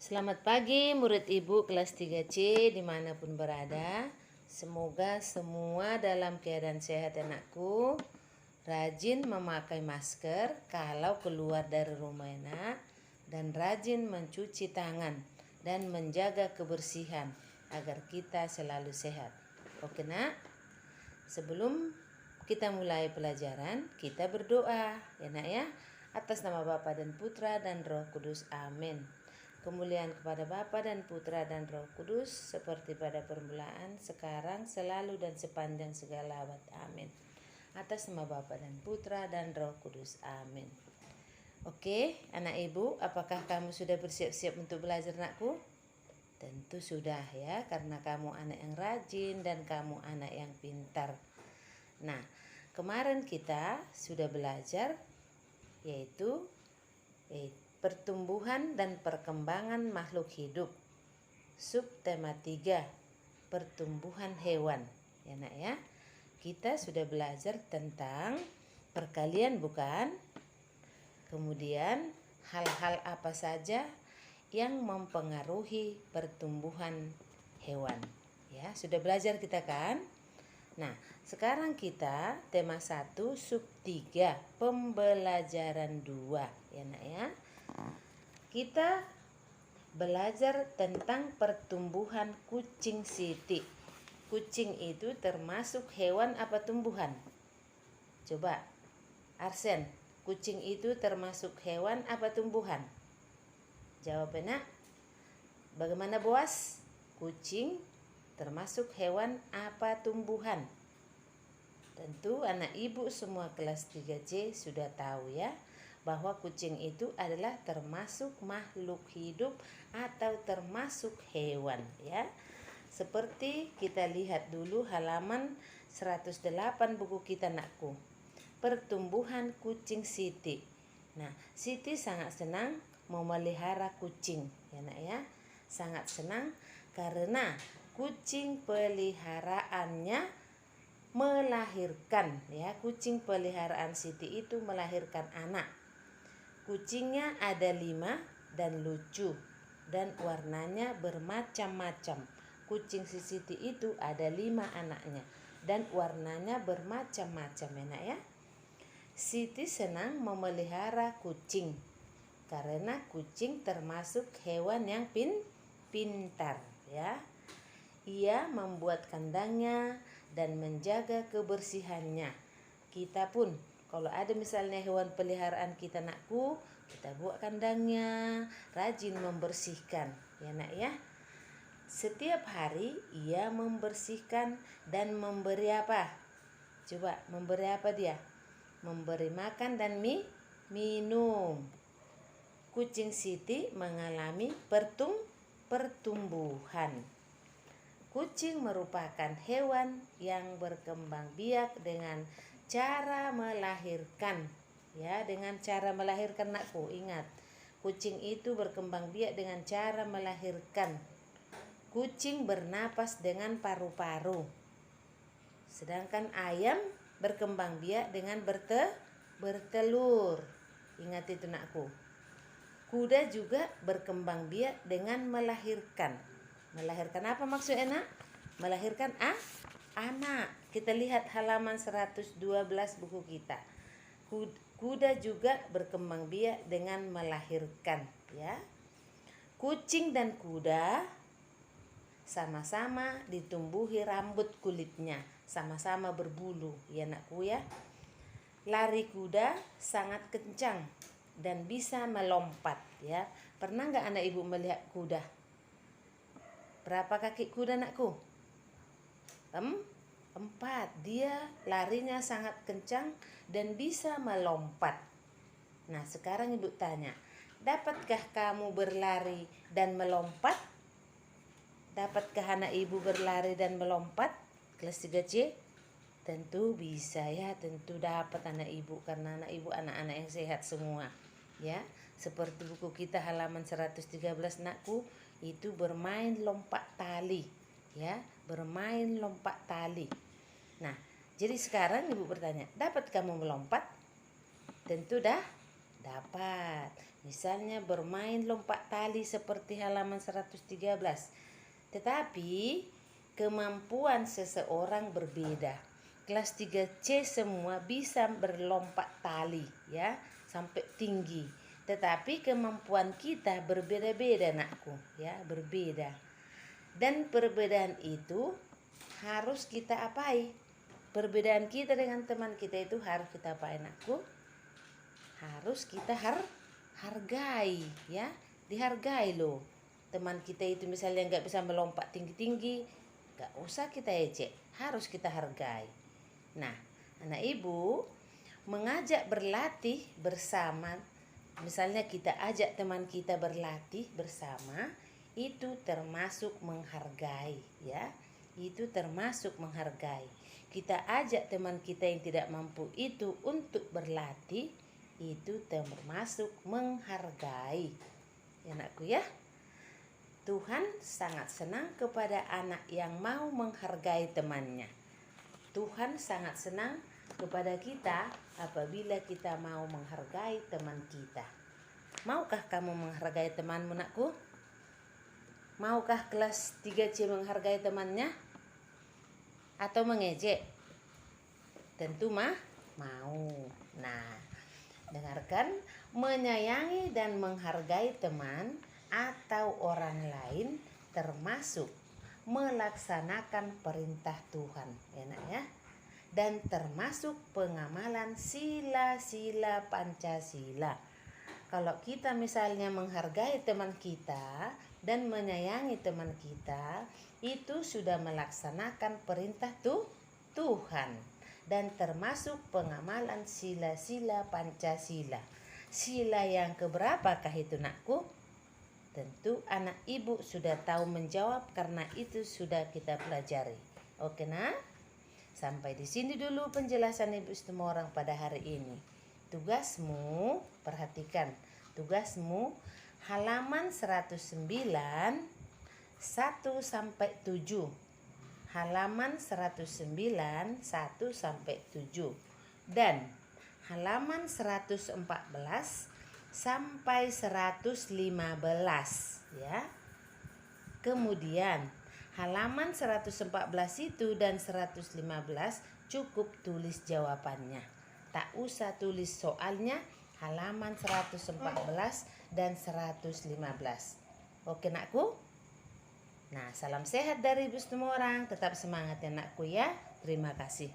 Selamat pagi murid ibu kelas 3C dimanapun berada. Semoga semua dalam keadaan sehat anakku. Rajin memakai masker kalau keluar dari rumah nak. Dan rajin mencuci tangan dan menjaga kebersihan agar kita selalu sehat. Oke nak? Sebelum kita mulai pelajaran, kita berdoa ya nak ya. Atas nama Bapa dan Putra dan Roh Kudus. Amin. Kemuliaan kepada Bapa dan Putra dan Roh Kudus, seperti pada permulaan, sekarang, selalu, dan sepanjang segala abad. Amin. Atas nama Bapa dan Putra dan Roh Kudus. Amin. Oke, anak ibu, apakah kamu sudah bersiap-siap untuk belajar, anakku? Tentu sudah ya, karena kamu anak yang rajin dan kamu anak yang pintar. Nah, kemarin kita sudah belajar yaitu pertumbuhan dan perkembangan makhluk hidup. Subtema 3, pertumbuhan hewan. Ya nak ya. Kita sudah belajar tentang perkalian bukan? Kemudian hal-hal apa saja yang mempengaruhi pertumbuhan hewan. Ya, sudah belajar kita kan? Nah, sekarang kita tema 1 sub 3 pembelajaran 2 ya nak ya. Kita belajar tentang pertumbuhan kucing Siti. Kucing itu termasuk hewan apa tumbuhan? Coba Arsen, kucing itu termasuk hewan apa tumbuhan? Jawab nak. Bagaimana Boas? Kucing termasuk hewan apa tumbuhan? Tentu anak ibu semua kelas 3C sudah tahu ya, bahwa kucing itu adalah termasuk makhluk hidup atau termasuk hewan ya. Seperti kita lihat dulu halaman 108 buku kita nakku. Pertumbuhan kucing Siti. Nah, Siti sangat senang memelihara kucing ya nak ya. Sangat senang karena kucing peliharaannya melahirkan ya. Kucing peliharaan Siti itu melahirkan anak. Kucingnya ada 5 dan lucu dan warnanya bermacam-macam. Kucing si Siti itu ada 5 anaknya dan warnanya bermacam-macam enak ya. Siti senang memelihara kucing karena kucing termasuk hewan yang pintar ya. Ia membuat kandangnya dan menjaga kebersihannya. Kita pun kalau ada misalnya hewan peliharaan kita nakku, kita buat kandangnya, rajin membersihkan ya nak ya. Setiap hari ia membersihkan dan memberi apa? Coba memberi apa dia? Memberi makan dan minum. Kucing Siti mengalami pertumbuhan. Kucing merupakan hewan yang berkembang biak dengan cara melahirkan. Ya, dengan cara melahirkan nakku. Ingat, kucing itu berkembang biak dengan cara melahirkan. Kucing bernapas dengan paru-paru. Sedangkan ayam berkembang biak dengan bertelur. Ingat itu nakku. Kuda juga berkembang biak dengan melahirkan. Melahirkan apa maksudnya nak? Melahirkan anak. Kita lihat halaman 112 buku kita. Kuda juga berkembang biak dengan melahirkan ya. Kucing dan kuda sama-sama ditumbuhi rambut kulitnya, sama-sama berbulu ya nakku ya. Lari kuda sangat kencang dan bisa melompat ya. Pernah nggak anak ibu melihat kuda? Berapa kaki kuda nakku? 4. Dia larinya sangat kencang dan bisa melompat. Nah, sekarang ibu tanya, dapatkah kamu berlari dan melompat? Dapatkah anak ibu berlari dan melompat? Kelas 3C? Tentu bisa ya, tentu dapat anak ibu, karena anak ibu anak-anak yang sehat semua ya. Seperti buku kita halaman 113 nakku, itu bermain lompat tali ya, bermain lompat tali. Nah, jadi sekarang ibu bertanya, dapat kamu melompat? Tentu dah dapat. Misalnya bermain lompat tali seperti halaman 113. Tetapi kemampuan seseorang berbeda. Kelas 3C semua bisa berlompat tali ya, sampai tinggi. Tetapi kemampuan kita berbeda-beda nakku ya, berbeda. Dan perbedaan itu harus kita apai. Perbedaan kita dengan teman kita itu harus kita apai nakku. Harus kita hargai ya, dihargai loh. Teman kita itu misalnya nggak bisa melompat tinggi-tinggi, nggak usah kita ejek, harus kita hargai. Nah, anak ibu mengajak berlatih bersama, misalnya kita ajak teman kita berlatih bersama, itu termasuk menghargai ya, itu termasuk menghargai. Kita ajak teman kita yang tidak mampu itu untuk berlatih, itu termasuk menghargai ya anakku ya. Tuhan sangat senang kepada anak yang mau menghargai temannya. Tuhan sangat senang kepada kita apabila kita mau menghargai teman kita. Maukah kamu menghargai temanmu nakku? Maukah kelas 3C menghargai temannya? Atau mengejek? Tentu mau. Nah, dengarkan, menyayangi dan menghargai teman atau orang lain termasuk melaksanakan perintah Tuhan, ya nak ya. Dan termasuk pengamalan sila-sila Pancasila. Kalau kita misalnya menghargai teman kita dan menyayangi teman kita, itu sudah melaksanakan perintah Tuhan. Dan termasuk pengamalan sila-sila Pancasila. Sila yang keberapakah itu nakku? Tentu anak ibu sudah tahu menjawab karena itu sudah kita pelajari. Oke nak? Sampai di sini dulu penjelasan ibu semua orang pada hari ini. Tugasmu, perhatikan. Tugasmu halaman 109 1 sampai 7. Halaman 109 1 sampai 7 dan halaman 114 sampai 115 ya. Kemudian halaman 114 itu dan 115 cukup tulis jawabannya. Tak usah tulis soalnya, halaman 114 dan 115. Oke nakku? Nah, salam sehat dari ibu semua orang. Tetap semangat ya nakku ya. Terima kasih.